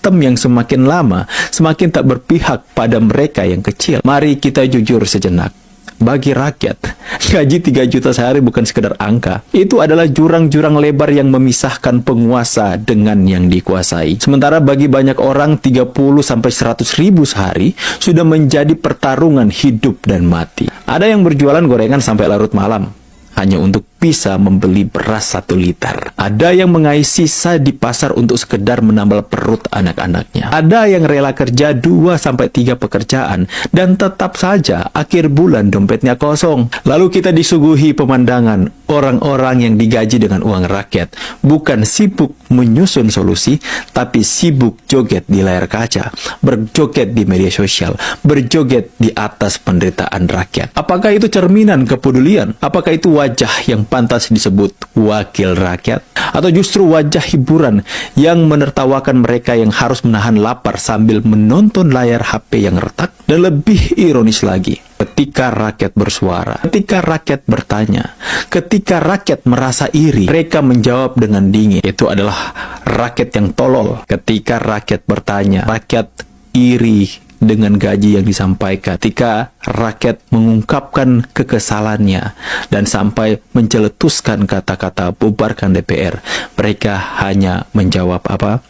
sistem yang semakin lama semakin tak berpihak pada mereka yang kecil. Mari kita jujur sejenak. Bagi rakyat, gaji 3 juta sehari bukan sekedar angka. Itu adalah jurang-jurang lebar yang memisahkan penguasa dengan yang dikuasai. Sementara bagi banyak orang, 30-100 ribu sehari sudah menjadi pertarungan hidup dan mati. Ada yang berjualan gorengan sampai larut malam, hanya untuk bisa membeli beras 1 liter. Ada yang mengais sisa di pasar untuk sekedar menambal perut anak-anaknya. Ada yang rela kerja 2-3 pekerjaan dan tetap saja akhir bulan dompetnya kosong. Lalu kita disuguhi pemandangan orang-orang yang digaji dengan uang rakyat bukan sibuk menyusun solusi, tapi sibuk joget di layar kaca, berjoget di media sosial, berjoget di atas penderitaan rakyat. Apakah itu cerminan kepedulian? Apakah itu wajah yang pantas disebut wakil rakyat? Atau justru wajah hiburan yang menertawakan mereka yang harus menahan lapar sambil menonton layar HP yang retak? Dan lebih ironis lagi, ketika rakyat bersuara, ketika rakyat bertanya, ketika rakyat merasa iri, mereka menjawab dengan dingin. Itu adalah rakyat yang tolol. Ketika rakyat bertanya, rakyat iri dengan gaji yang disampaikan. Ketika rakyat mengungkapkan kekesalannya dan sampai menceletuskan kata-kata bubarkan DPR, mereka hanya menjawab apa?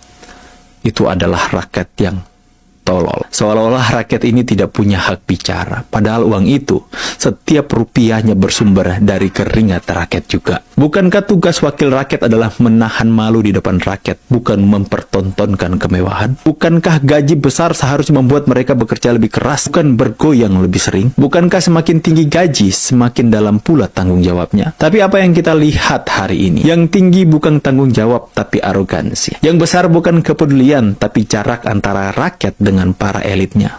Itu adalah rakyat yang tolol. Seolah-olah rakyat ini tidak punya hak bicara. Padahal uang itu, setiap rupiahnya bersumber dari keringat rakyat juga. Bukankah tugas wakil rakyat adalah menahan malu di depan rakyat, bukan mempertontonkan kemewahan? Bukankah gaji besar seharusnya membuat mereka bekerja lebih keras, bukan bergoyang lebih sering? Bukankah semakin tinggi gaji, semakin dalam pula tanggung jawabnya? Tapi apa yang kita lihat hari ini? Yang tinggi bukan tanggung jawab, tapi arogansi. Yang besar bukan kepedulian, tapi jarak antara rakyat dengan para elitnya.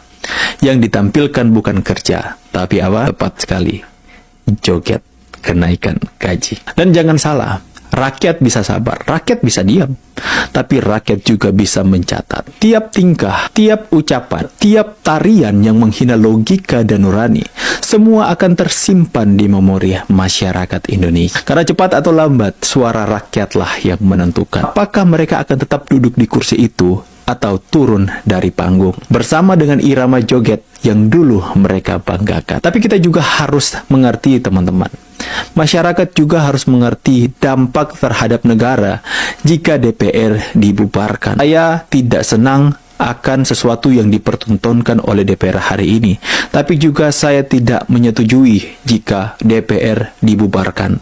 Yang ditampilkan bukan kerja, tapi apa? Tepat sekali, joget kenaikan gaji. Dan jangan salah, rakyat bisa sabar, rakyat bisa diam, tapi rakyat juga bisa mencatat. Tiap tingkah, tiap ucapan, tiap tarian yang menghina logika dan nurani, semua akan tersimpan di memori masyarakat Indonesia. Karena cepat atau lambat, suara rakyatlah yang menentukan apakah mereka akan tetap duduk di kursi itu atau turun dari panggung bersama dengan irama joget yang dulu mereka banggakan. Tapi kita juga harus mengerti, teman-teman, masyarakat juga harus mengerti dampak terhadap negara jika DPR dibubarkan. Saya tidak senang akan sesuatu yang dipertontonkan oleh DPR hari ini, tapi juga saya tidak menyetujui jika DPR dibubarkan.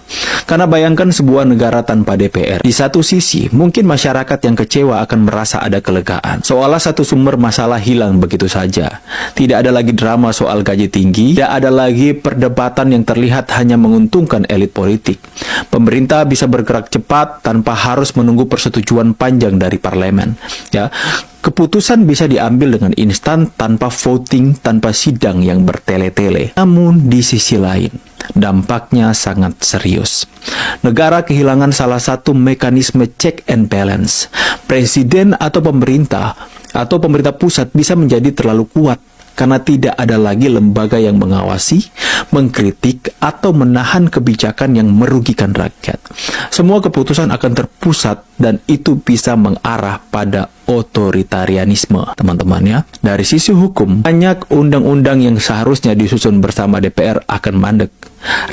Karena bayangkan sebuah negara tanpa DPR. Di satu sisi, mungkin masyarakat yang kecewa akan merasa ada kelegaan, seolah satu sumber masalah hilang begitu saja. Tidak ada lagi drama soal gaji tinggi, tidak ada lagi perdebatan yang terlihat hanya menguntungkan elit politik. Pemerintah bisa bergerak cepat tanpa harus menunggu persetujuan panjang dari parlemen. Ya, keputusan bisa diambil dengan instan tanpa voting, tanpa sidang yang bertele-tele. Namun di sisi lain, dampaknya sangat serius. Negara kehilangan salah satu mekanisme check and balance. Presiden atau pemerintah pusat bisa menjadi terlalu kuat karena tidak ada lagi lembaga yang mengawasi, mengkritik, atau menahan kebijakan yang merugikan rakyat. Semua keputusan akan terpusat dan itu bisa mengarah pada otoritarianisme, teman-teman ya. Dari sisi hukum, banyak undang-undang yang seharusnya disusun bersama DPR akan mandek.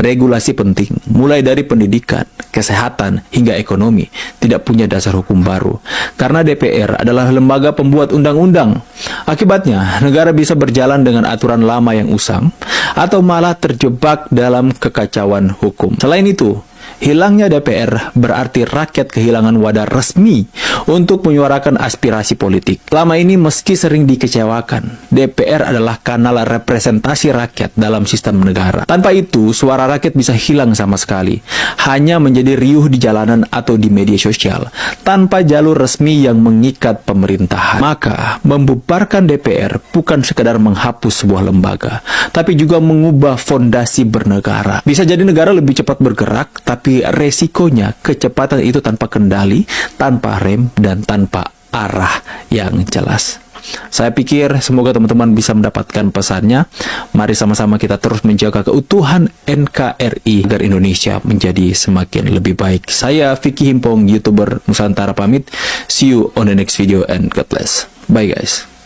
Regulasi penting, mulai dari pendidikan, kesehatan, hingga ekonomi, tidak punya dasar hukum baru. Karena DPR adalah lembaga pembuat undang-undang. Akibatnya, negara bisa berjalan dengan aturan lama yang usang, atau malah terjebak dalam kekacauan hukum. Selain itu, hilangnya DPR berarti rakyat kehilangan wadah resmi untuk menyuarakan aspirasi politik. Selama ini meski sering dikecewakan, DPR adalah kanal representasi rakyat dalam sistem negara. Tanpa itu, suara rakyat bisa hilang sama sekali, hanya menjadi riuh di jalanan atau di media sosial, tanpa jalur resmi yang mengikat pemerintahan. Maka, membubarkan DPR bukan sekadar menghapus sebuah lembaga, tapi juga mengubah fondasi bernegara. Bisa jadi negara lebih cepat bergerak, tapi resikonya kecepatan itu tanpa kendali, tanpa rem, dan tanpa arah yang jelas. Saya pikir semoga teman-teman bisa mendapatkan pesannya. Mari sama-sama kita terus menjaga keutuhan NKRI agar Indonesia menjadi semakin lebih baik. Saya Vicky Himpong, YouTuber Nusantara pamit. See you on the next video and God bless. Bye guys.